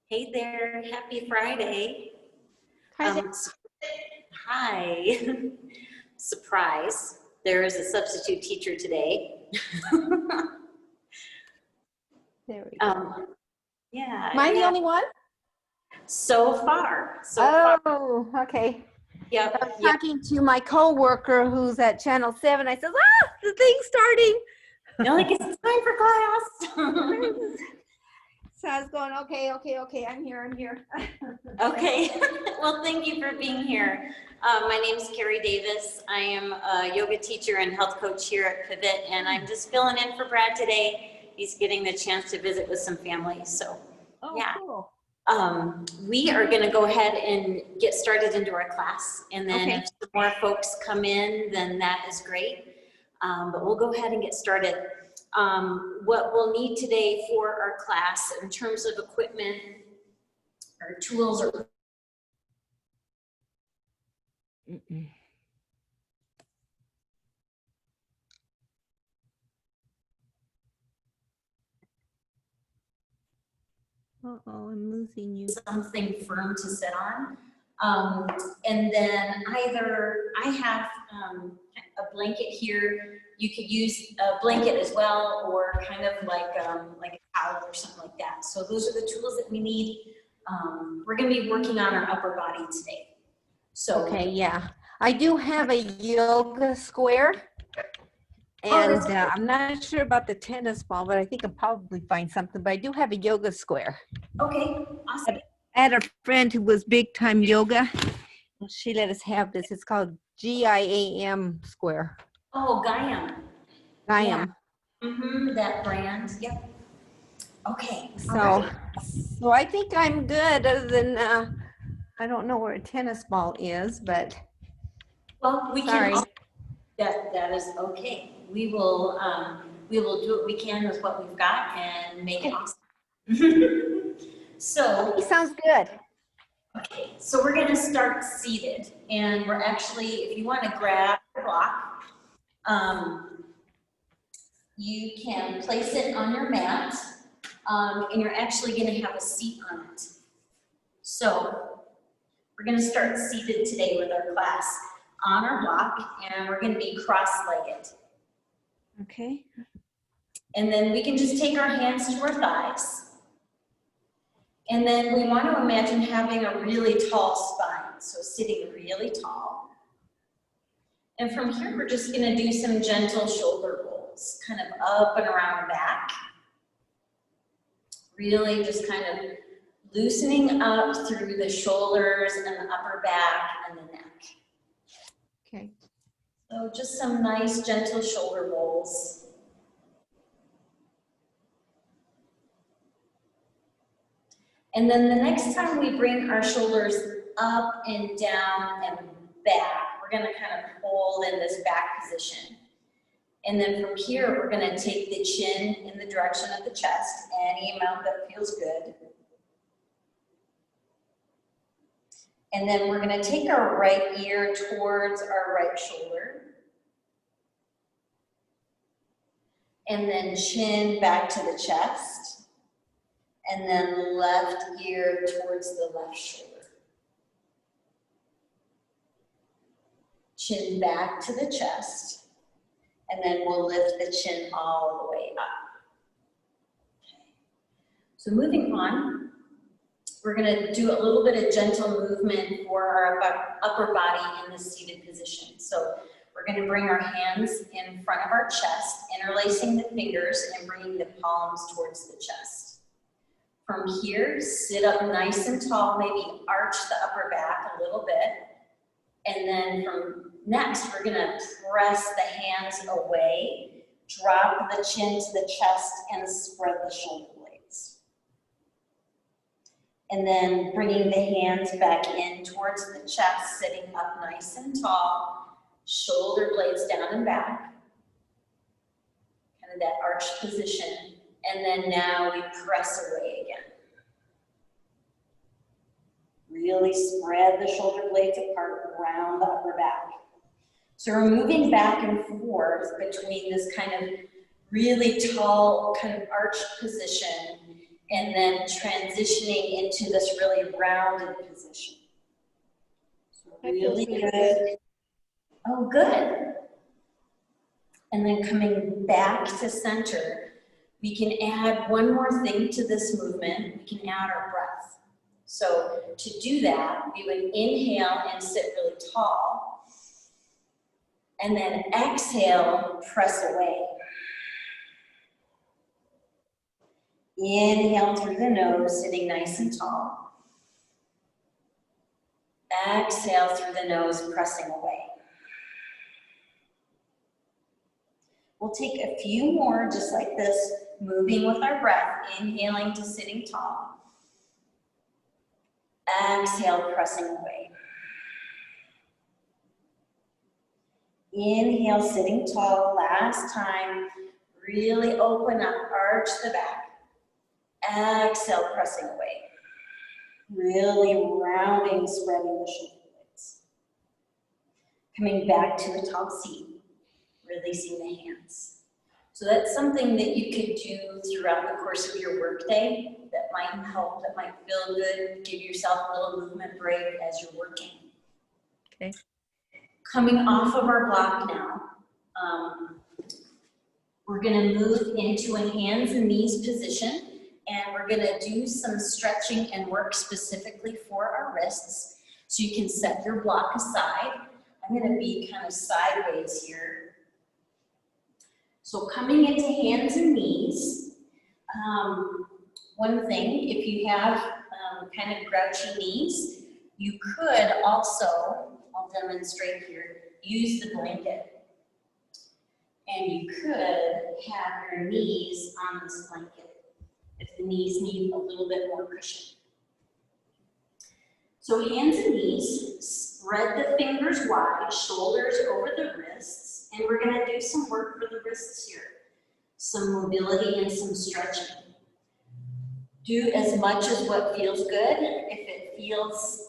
Hey there, happy Friday. Hi. Hi. Surprise, there is a substitute teacher today. There we go. Yeah. Am I the only one? So far. Oh, okay. Yep. I was talking to my coworker who's at Channel 7. I said, the thing's starting. You're like, it's time for class. So I was going, okay, I'm here. Okay, well, thank you for being here. My name is Kerry Davis. I am a yoga teacher and health coach here at PIVOT, and I'm just filling in for Brad today. He's getting the chance to visit with some family, so yeah. Cool. We are going to go ahead and get started into our class, and then if some more folks come in, then that is great. But we'll go ahead and get started. What we'll need today for our class in terms of equipment or tools or I'm losing you. something firm to sit on. And then either I have a blanket here. You could use a blanket as well, or kind of like a towel or something like that. So those are the tools that we need. We're going to be working on our upper body today. So Okay, yeah. I do have a yoga square. And I'm not sure about the tennis ball, but I think I'll probably find something. But I do have a yoga square. Okay, awesome. I had a friend who was big time yoga. She let us have this. It's called GIAM square. Oh, GIAM. GIAM. Yeah. That brand. Yep. Okay. So I think I'm good. Other than I don't know where a tennis ball is, but well, we can. That is okay. We will do what we can with what we've got and make it awesome. So sounds good. Okay, so we're going to start seated, and we're actually, if you want to grab the block, you can place it on your mat, and you're actually going to have a seat on it. So we're going to start seated today with our class on our block, and we're going to be cross-legged. Okay. And then we can just take our hands to our thighs. And then we want to imagine having a really tall spine, so sitting really tall. And from here, we're just going to do some gentle shoulder rolls, kind of up and around the back. Really just kind of loosening up through the shoulders and the upper back and the neck. Okay. So just some nice gentle shoulder rolls. And then the next time we bring our shoulders up and down and back, we're going to kind of hold in this back position. And then from here, we're going to take the chin in the direction of the chest, any amount that feels good. And then we're going to take our right ear towards our right shoulder. And then chin back to the chest. And then left ear towards the left shoulder. Chin back to the chest. And then we'll lift the chin all the way up. Okay. So moving on, we're going to do a little bit of gentle movement for our upper body in the seated position. So we're going to bring our hands in front of our chest, interlacing the fingers and bringing the palms towards the chest. From here, sit up nice and tall, maybe arch the upper back a little bit. And then from next, we're gonna press the hands away, drop the chin to the chest, and spread the shoulder blades. And then bringing the hands back in towards the chest, sitting up nice and tall, shoulder blades down and back. Kind of that arched position. And then now we press away again. Really spread the shoulder blades apart around the upper back. So we're moving back and forth between this kind of really tall, kind of arched position and then transitioning into this really rounded position. So really good. Oh, good. And then coming back to center, we can add one more thing to this movement. We can add our breath. So to do that, we would inhale and sit really tall, and then exhale, press away. Inhale through the nose, sitting nice and tall. Exhale through the nose, pressing away. We'll take a few more just like this, moving with our breath, inhaling to sitting tall. Exhale, pressing away. Inhale, sitting tall, last time. Really open up, arch the back. Exhale, pressing away. Really rounding, spreading the shoulder blades. Coming back to a tall seat, releasing the hands. So that's something that you could do throughout the course of your workday that might help, that might feel good. Give yourself a little movement break as you're working. Okay. Coming off of our block now, we're gonna move into a hands and knees position, and we're gonna do some stretching and work specifically for our wrists. So you can set your block aside. I'm gonna be kind of sideways here. So coming into hands and knees, one thing, if you have kind of grouchy knees, you could also, I'll demonstrate here, use the blanket. And you could have your knees on this blanket if the knees need a little bit more cushion. So hands and knees, spread the fingers wide, shoulders over the wrists, and we're gonna do some work for the wrists here. Some mobility and some stretching. Do as much as what feels good. If it feels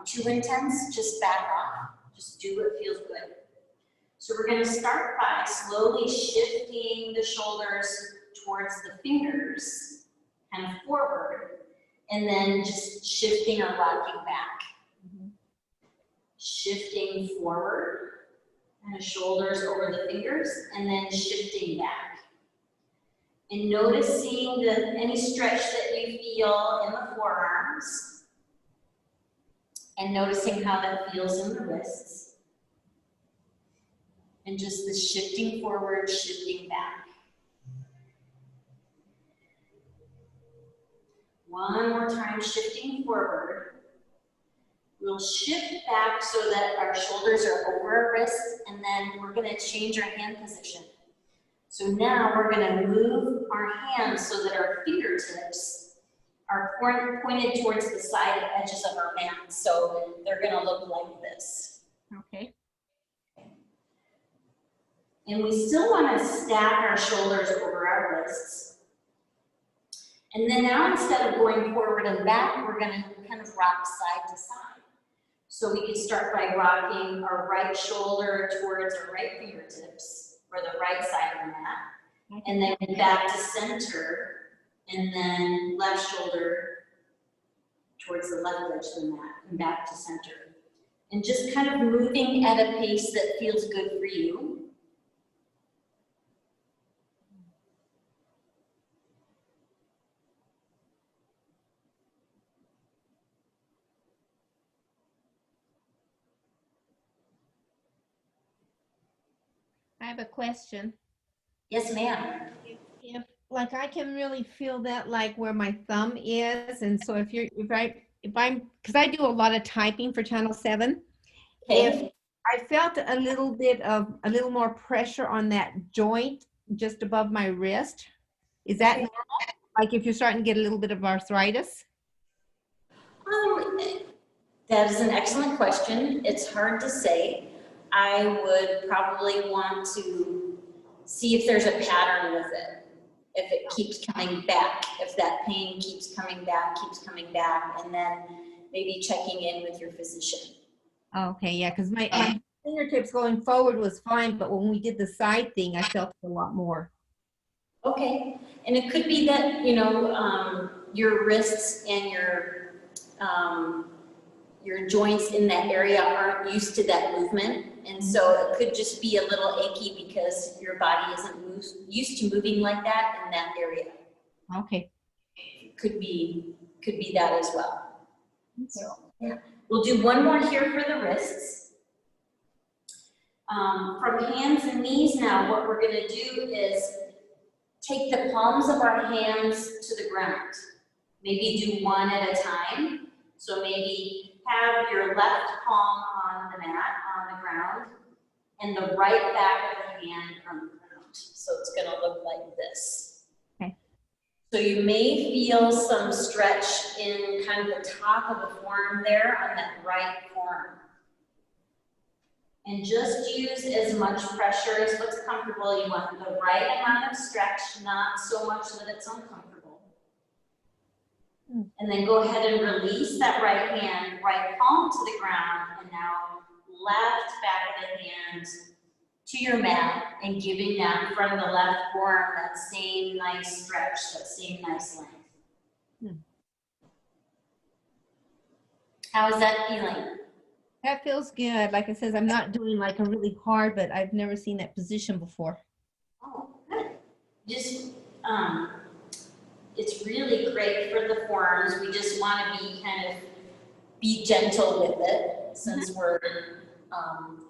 too intense, just back off. Just do what feels good. So we're gonna start by slowly shifting the shoulders towards the fingers, kind of forward, and then just shifting or rocking back. Shifting forward, and the shoulders over the fingers, and then shifting back. And noticing any stretch that you feel in the forearms, and noticing how that feels in the wrists. And just the shifting forward, shifting back. One more time, shifting forward. We'll shift back so that our shoulders are over our wrists, and then we're gonna change our hand position. So now we're gonna move our hands so that our fingertips are pointed towards the side edges of our mat. So they're gonna look like this. Okay. And we still want to stack our shoulders over our wrists. And then now instead of going forward and back, we're going to kind of rock side to side. So we can start by rocking our right shoulder towards our right fingertips, or the right side of the mat. And then back to center, and then left shoulder towards the left edge of the mat, and back to center. And just kind of moving at a pace that feels good for you. I have a question. Yes, ma'am. If like I can really feel that like where my thumb is, and so if I'm because I do a lot of typing for Channel 7. Okay. If I felt a little more pressure on that joint just above my wrist, is that normal? Like if you're starting to get a little bit of arthritis? That is an excellent question. It's hard to say. I would probably want to see if there's a pattern with it. If it keeps coming back, if that pain keeps coming back, and then maybe checking in with your physician. Okay, yeah, because my fingertips going forward was fine, but when we did the side thing, I felt it a lot more. Okay, and it could be that, you know, your wrists and your joints in that area aren't used to that movement. And so it could just be a little achy because your body isn't used to moving like that in that area. Okay. Could be that as well. So, yeah. We'll do one more here for the wrists. From hands and knees now, what we're gonna do is take the palms of our hands to the ground. Maybe do one at a time. So maybe have your left palm on the mat, on the ground, and the right back of the hand on the ground. So it's gonna look like this. Okay. So you may feel some stretch in kind of the top of the forearm there on that right forearm. And just use as much pressure as what's comfortable. You want the right amount of stretch, not so much that it's uncomfortable. And then go ahead and release that right hand, right palm to the ground, and now left back of the hand to your mat, and giving that from the left forearm that same nice stretch, that same nice length. How is that feeling? That feels good. Like I says, I'm not doing like a really hard, but I've never seen that position before. Oh, good. Just, it's really great for the forearms. We just want to be gentle with it, since we're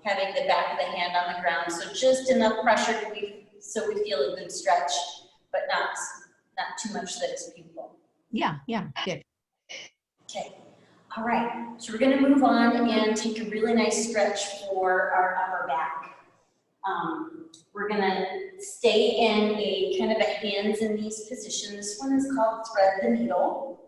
having the back of the hand on the ground. So just enough pressure so we feel a good stretch, but not too much that it's painful. Yeah, good. Okay. All right, so we're gonna move on and take a really nice stretch for our upper back. We're gonna stay in a kind of a hands and knees position. This one is called thread the needle.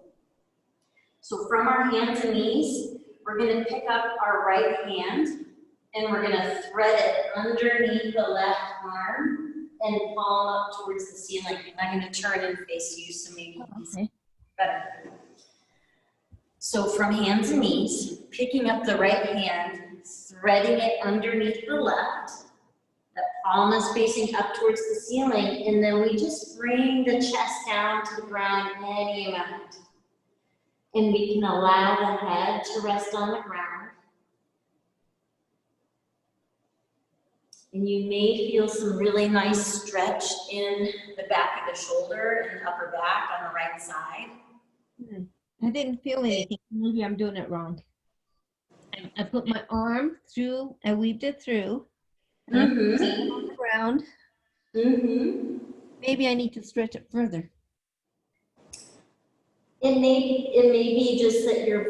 So from our hands and knees, we're gonna pick up our right hand and we're gonna thread it underneath the left arm and palm up towards the ceiling. And I'm gonna turn and face you, so maybe it's better. So from hands and knees, picking up the right hand, threading it underneath the left. The palm is facing up towards the ceiling, and then we just bring the chest down to the ground any amount. And we can allow the head to rest on the ground. And you may feel some really nice stretch in the back of the shoulder and upper back on the right side. I didn't feel anything. Maybe I'm doing it wrong. I put my arm through, I weaved it through. And I put it on the ground. Maybe I need to stretch it further. It may be just that you're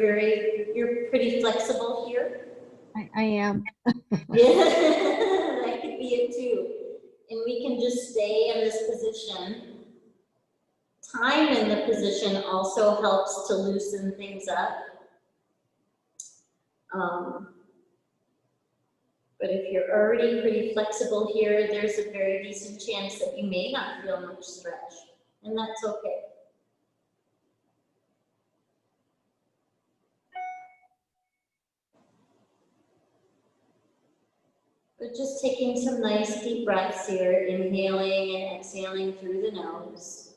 pretty flexible here. I am. Yeah, that could be it too. And we can just stay in this position. Time in the position also helps to loosen things up. But if you're already pretty flexible here, there's a very decent chance that you may not feel much stretch, and that's okay. But just taking some nice deep breaths here, inhaling and exhaling through the nose.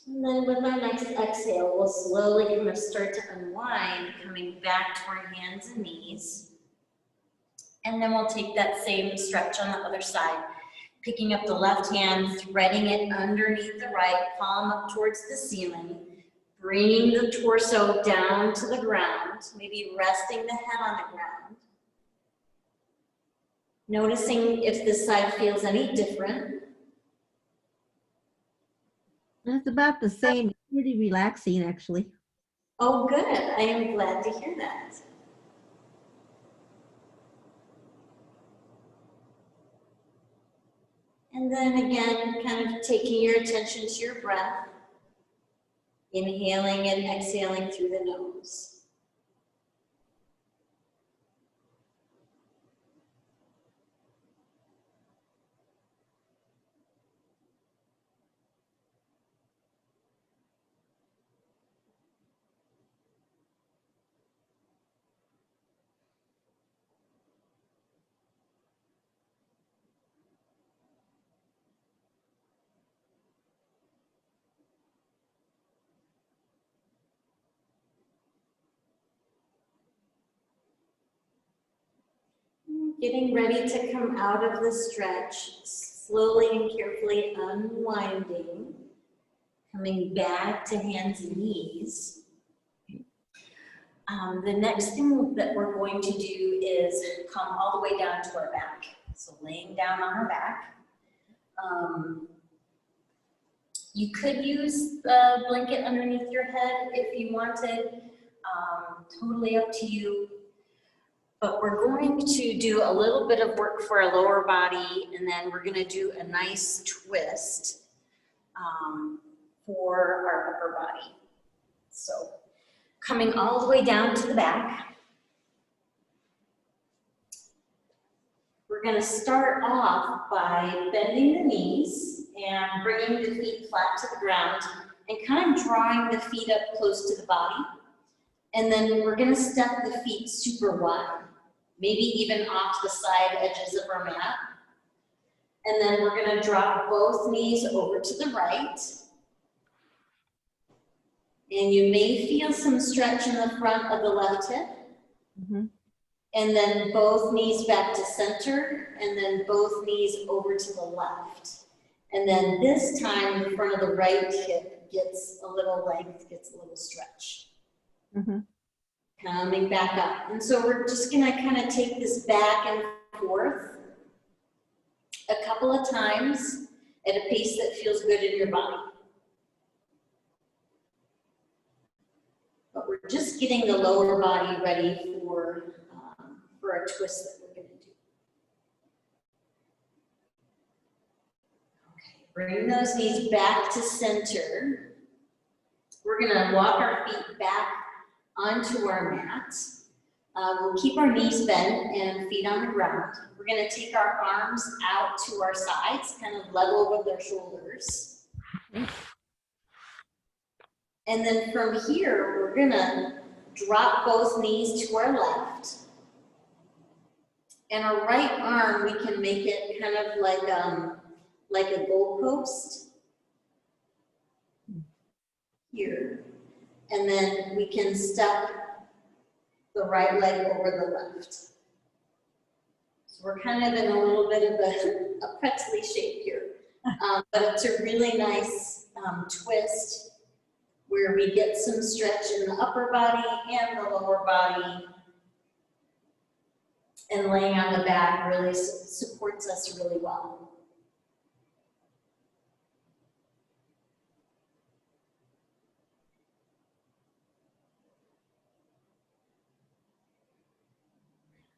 And then with our next exhale, we'll slowly kind of start to unwind, coming back to our hands and knees. And then we'll take that same stretch on the other side, picking up the left hand, threading it underneath the right, palm up towards the ceiling, bringing the torso down to the ground, maybe resting the head on the ground. Noticing if this side feels any different. It's about the same. It's pretty relaxing, actually. Oh, good. I am glad to hear that. And then again, kind of taking your attention to your breath. Inhaling and exhaling through the nose. Getting ready to come out of the stretch, slowly and carefully unwinding, coming back to hands and knees. The next thing that we're going to do is come all the way down to our back. So laying down on our back. You could use the blanket underneath your head if you wanted, totally up to you. But we're going to do a little bit of work for our lower body, and then we're gonna do a nice twist for our upper body. So coming all the way down to the back. We're gonna start off by bending the knees and bringing the feet flat to the ground and kind of drawing the feet up close to the body. And then we're gonna step the feet super wide, maybe even off the side edges of our mat. And then we're gonna drop both knees over to the right. And you may feel some stretch in the front of the left hip. And then both knees back to center, and then both knees over to the left. And then this time, the front of the right hip gets a little length, gets a little stretch. Coming back up. And so we're just gonna kind of take this back and forth a couple of times at a pace that feels good in your body. But we're just getting the lower body ready for our twist that we're gonna do. Okay, bring those knees back to center. We're gonna walk our feet back onto our mat. We'll keep our knees bent and feet on the ground. We're gonna take our arms out to our sides, kind of level with our shoulders. And then from here, we're gonna drop both knees to our left. And our right arm, we can make it kind of like a goalpost here. And then we can step the right leg over the left. So we're kind of in a little bit of a pretzel shape here. But it's a really nice twist where we get some stretch in the upper body and the lower body. And laying on the back really supports us really well.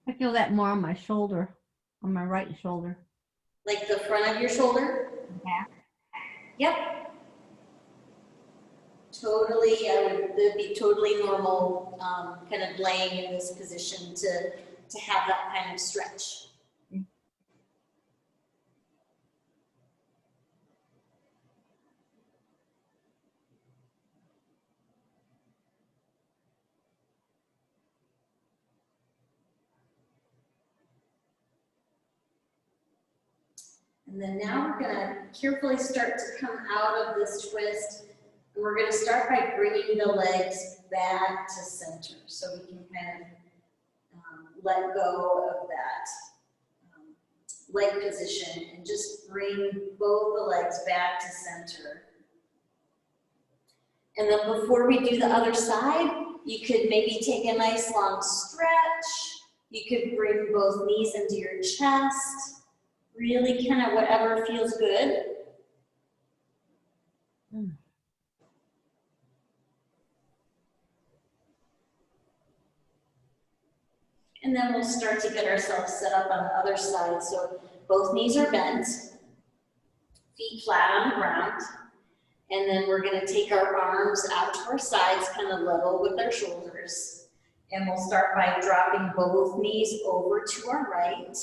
I feel that more on my shoulder, on my right shoulder. Like the front of your shoulder? Yeah. Yep. Totally, that'd be totally normal, kind of laying in this position to have that kind of stretch. And then now we're gonna carefully start to come out of this twist. And we're gonna start by bringing the legs back to center. So we can kind of let go of that leg position and just bring both the legs back to center. And then before we do the other side, you could maybe take a nice long stretch. You could bring both knees into your chest. Really kind of whatever feels good. And then we'll start to get ourselves set up on the other side. So both knees are bent, feet flat on the ground. And then we're gonna take our arms out to our sides, kind of level with our shoulders. And we'll start by dropping both knees over to our right.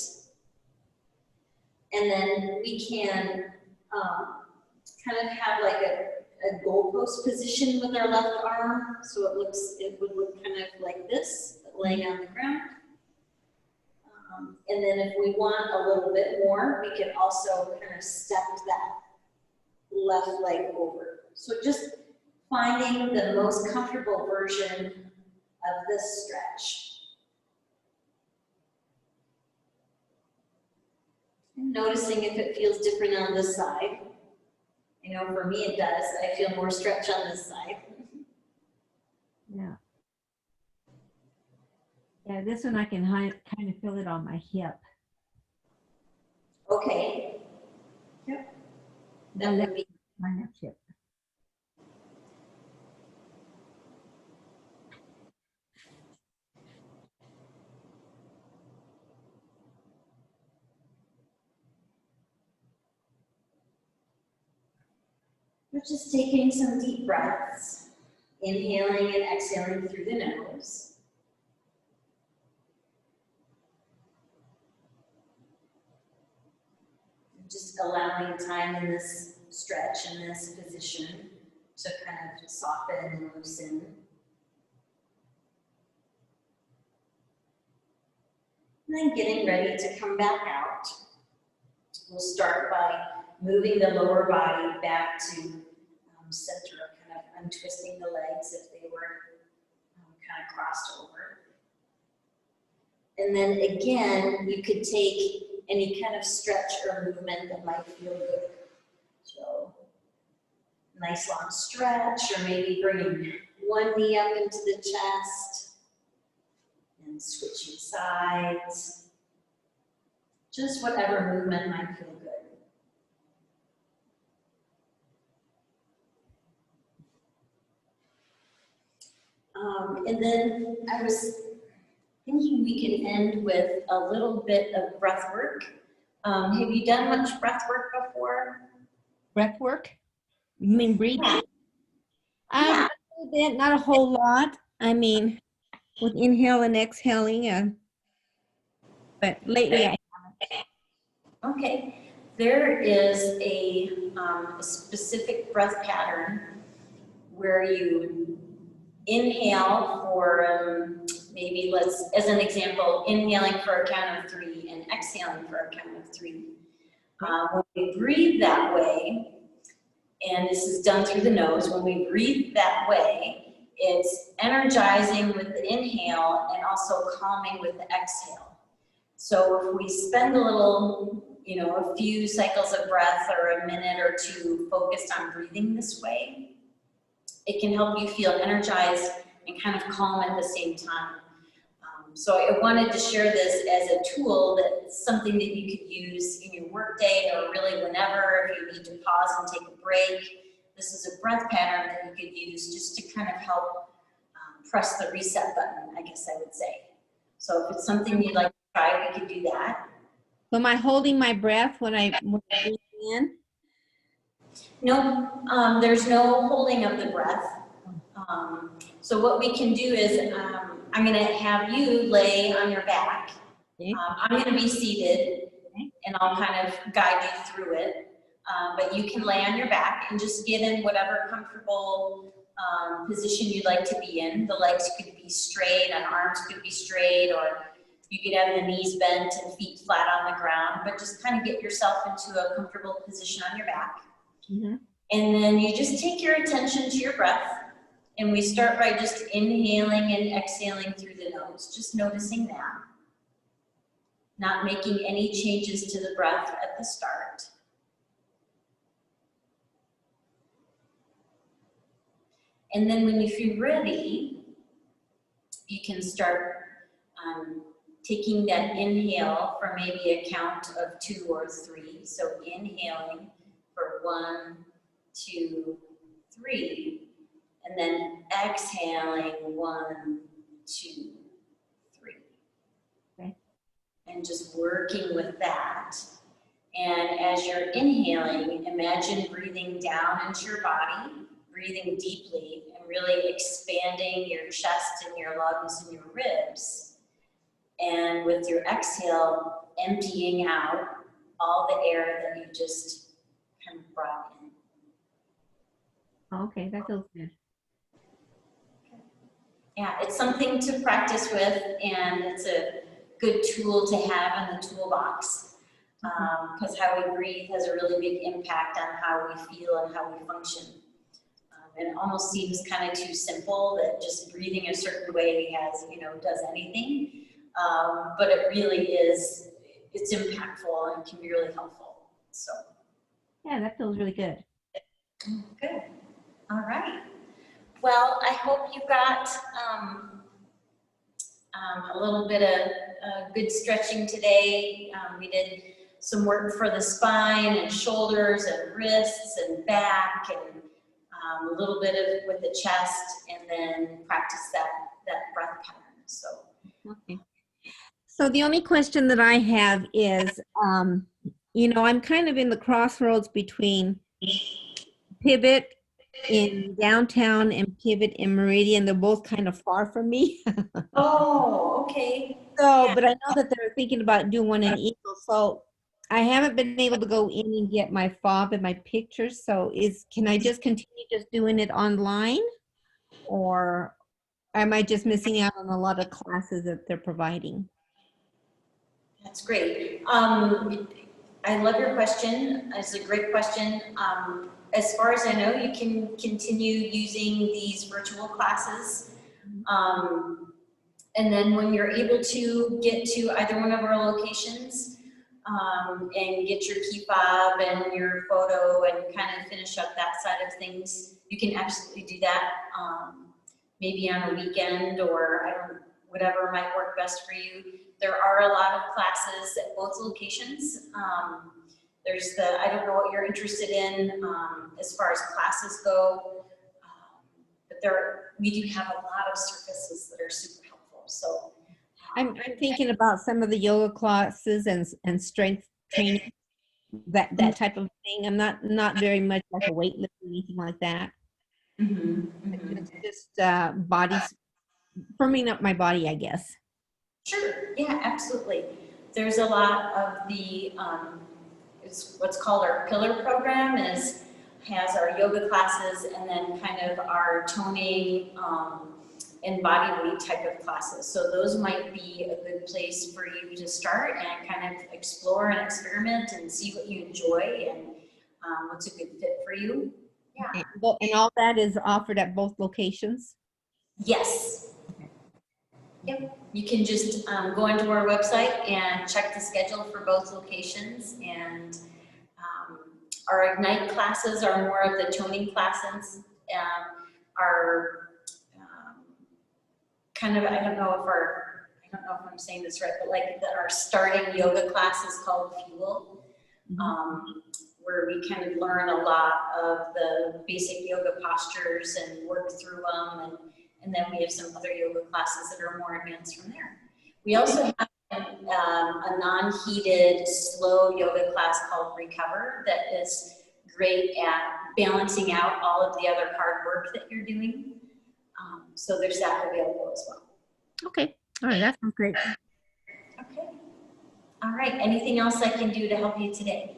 And then we can kind of have like a goalpost position with our left arm. So it would look kind of like this, laying on the ground. And then if we want a little bit more, we can also kind of step that left leg over. So just finding the most comfortable version of this stretch. And noticing if it feels different on this side. You know, for me it does. I feel more stretch on this side. Yeah. Yeah, this one I can kind of feel it on my hip. Okay. Yep. That would be my left hip. We're just taking some deep breaths, inhaling and exhaling through the nose. Just allowing time in this stretch and this position to kind of soften and loosen. And then getting ready to come back out. We'll start by moving the lower body back to center, kind of untwisting the legs if they were kind of crossed over. And then again, you could take any kind of stretch or movement that might feel good. So, nice long stretch, or maybe bringing one knee up into the chest and switching sides. Just whatever movement might feel good. And then I was thinking we could end with a little bit of breath work. Have you done much breath work before? Breath work? You mean breathing? Yeah. A little bit, not a whole lot. I mean, with inhale and exhaling, but lately I haven't. Okay. There is a specific breath pattern where you inhale for maybe as an example, inhaling for a count of 3 and exhaling for a count of 3. When we breathe that way, and this is done through the nose, when we breathe that way, it's energizing with the inhale and also calming with the exhale. So if we spend a little, a few cycles of breath or a minute or two focused on breathing this way, it can help you feel energized and kind of calm at the same time. So I wanted to share this as a tool that's something that you could use in your workday or really whenever, if you need to pause and take a break. This is a breath pattern that you could use just to kind of help press the reset button, I guess I would say. So if it's something you'd like to try, we could do that. So am I holding my breath when I breathe in? No, there's no holding of the breath. So what we can do is, I'm gonna have you lay on your back. Okay. I'm gonna be seated and I'll kind of guide you through it. But you can lay on your back and just get in whatever comfortable position you'd like to be in. The legs could be straight and arms could be straight, or you could have the knees bent and feet flat on the ground, but just kind of get yourself into a comfortable position on your back. Mm-hmm. And then you just take your attention to your breath, and we start by just inhaling and exhaling through the nose, just noticing that. Not making any changes to the breath at the start. And then when you feel ready, you can start taking that inhale for maybe a count of 2 or 3. So inhaling for 1, 2, 3, and then exhaling 1, 2, 3. Okay. And just working with that. And as you're inhaling, imagine breathing down into your body, breathing deeply, and really expanding your chest and your lungs and your ribs. And with your exhale, emptying out all the air that you just kind of brought in. Okay, that feels good. Yeah, it's something to practice with, and it's a good tool to have in the toolbox. Because how we breathe has a really big impact on how we feel and how we function. And it almost seems kind of too simple that just breathing a certain way has, does anything. But it really is, it's impactful and can be really helpful. So. Yeah, that feels really good. Good. All right. Well, I hope you got a little bit of good stretching today. We did some work for the spine and shoulders and wrists and back, and a little bit of with the chest, and then practice that breath pattern. So. Okay. So the only question that I have is, I'm kind of in the crossroads between PIVOT in downtown and PIVOT in Meridian. They're both kind of far from me. Oh, okay. So, but I know that they're thinking about doing one in Eagle. So I haven't been able to go in and get my fob and my pictures. So can I just continue just doing it online, or am I just missing out on a lot of classes that they're providing? That's great. I love your question. It's a great question. As far as I know, you can continue using these virtual classes. And then when you're able to get to either one of our locations and get your key fob and your photo and kind of finish up that side of things, you can absolutely do that maybe on a weekend or whatever might work best for you. There are a lot of classes at both locations. There's I don't know what you're interested in as far as classes go, but we do have a lot of services that are super helpful. So I'm thinking about some of the yoga classes and strength training, that type of thing. I'm not very much like a weightlifter or anything like that. It's just bodies, firming up my body, I guess. Sure, yeah, absolutely. There's a lot of the, it's what's called our pillar program has our yoga classes and then kind of our toning and body weight type of classes. So those might be a good place for you to start and kind of explore and experiment and see what you enjoy and what's a good fit for you. Yeah. And all that is offered at both locations? Yes. Yep. You can just go onto our website and check the schedule for both locations. And our Ignite classes are more of the toning classes. Our kind of, I don't know if I'm saying this right, but like our starting yoga class is called Fuel, where we kind of learn a lot of the basic yoga postures and work through them. And then we have some other yoga classes that are more advanced from there. We also have a non-heated, slow yoga class called Recover that is great at balancing out all of the other hard work that you're doing. So there's that available as well. Okay. All right. That sounds great. Okay. All right. Anything else I can do to help you today?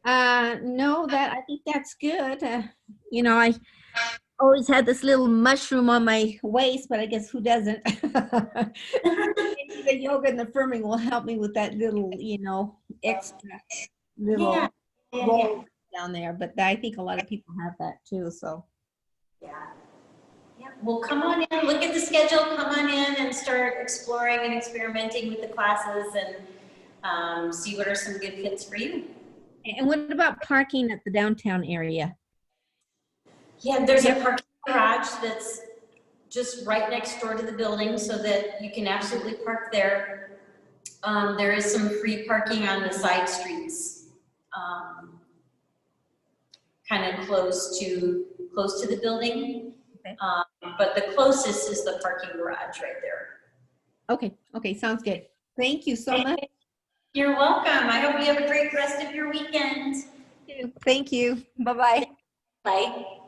No, I think that's good. I always had this little mushroom on my waist, but I guess who doesn't? The yoga and the firming will help me with that little, extra little roll down there. But I think a lot of people have that too. So yeah. Well, come on in, look at the schedule, come on in and start exploring and experimenting with the classes and see what are some good fits for you. And what about parking at the downtown area? Yeah, there's a parking garage that's just right next door to the building so that you can absolutely park there. There is some free parking on the side streets, kind of close to the building. Okay. But the closest is the parking garage right there. Okay, sounds good. Thank you so much. You're welcome. I hope you have a great rest of your weekend. Thank you. Bye-bye. Bye.